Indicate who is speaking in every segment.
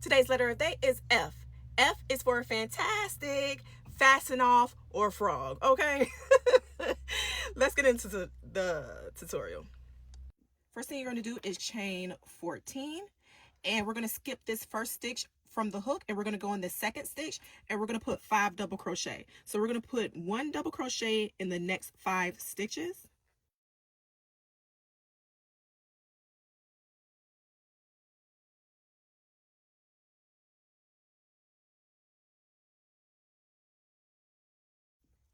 Speaker 1: Today's letter of the day is F. F is for fantastic, fasten off, or frog, okay? Let's get into the tutorial. First thing you're going to do is chain 14, and we're going to skip this first stitch from the hook, and we're going to go in the second stitch, and we're going to put 5 double crochet. So we're going to put 1 double crochet in the next 5 stitches.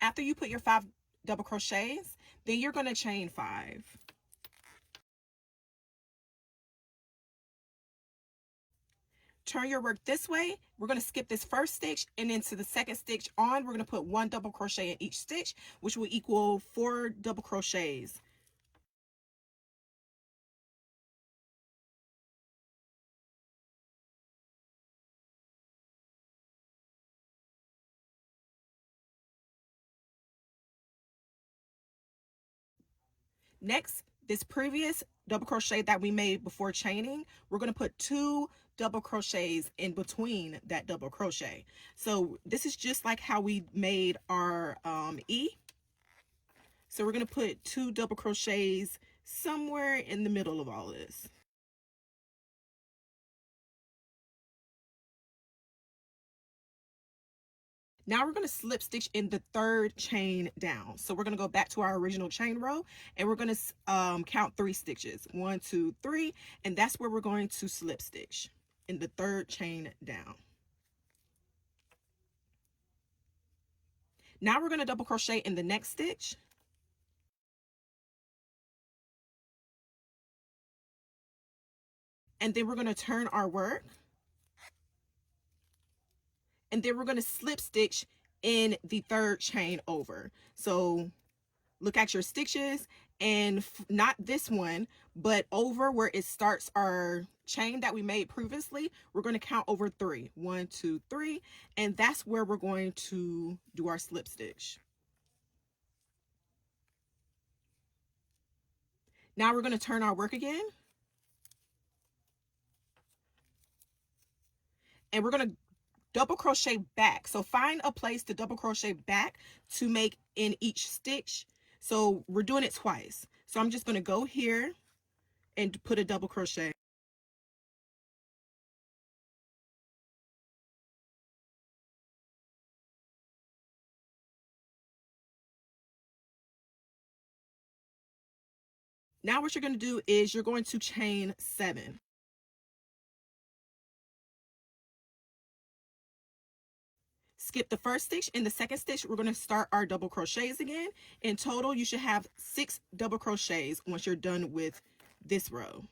Speaker 1: After you put your 5 double crochets, then you're going to chain 5. Turn your work this way. We're going to skip this first stitch, and into the second stitch on, we're going to put 1 double crochet in each stitch, which will equal 4 double crochets. Next, this previous double crochet that we made before chaining, we're going to put 2 double crochets in between that double crochet. So this is just like how we made our E. So we're going to put 2 double crochets somewhere in the middle of all of this. Now we're going to slip stitch in the 3rd chain down. So we're going to go back to our original chain row, and we're going to count 3 stitches. 1, 2, 3, and that's where we're going to slip stitch in the 3rd chain down. Now we're going to double crochet in the next stitch. And then we're going to turn our work. And then we're going to slip stitch in the 3rd chain over. So look at your stitches, and not this one, but over where it starts our chain that we made previously, we're going to count over 3. 1, 2, 3, and that's where we're going to do our slip stitch. Now we're going to turn our work again, and we're going to double crochet back. So find a place to double crochet back to make in each stitch. So we're doing it twice. So I'm just going to go here and put a double crochet. Now what you're going to do is you're going to chain 7. Skip the first stitch. In the second stitch, we're going to start our double crochets again. In total, you should have 6 double crochets once you're done with this row.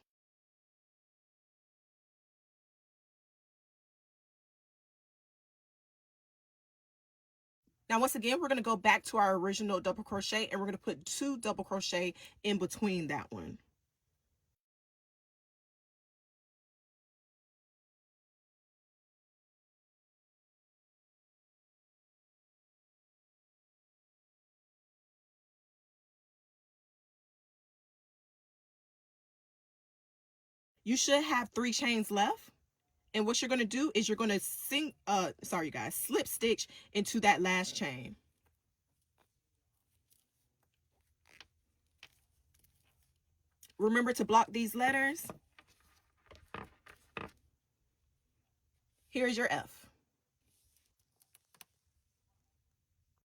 Speaker 1: Now, once again, we're going to go back to our original double crochet, and we're going to put 2 double crochet in between that one. You should have 3 chains left. And what you're going to do is you're going to slip stitch into that last chain. Remember to block these letters. Here's your F.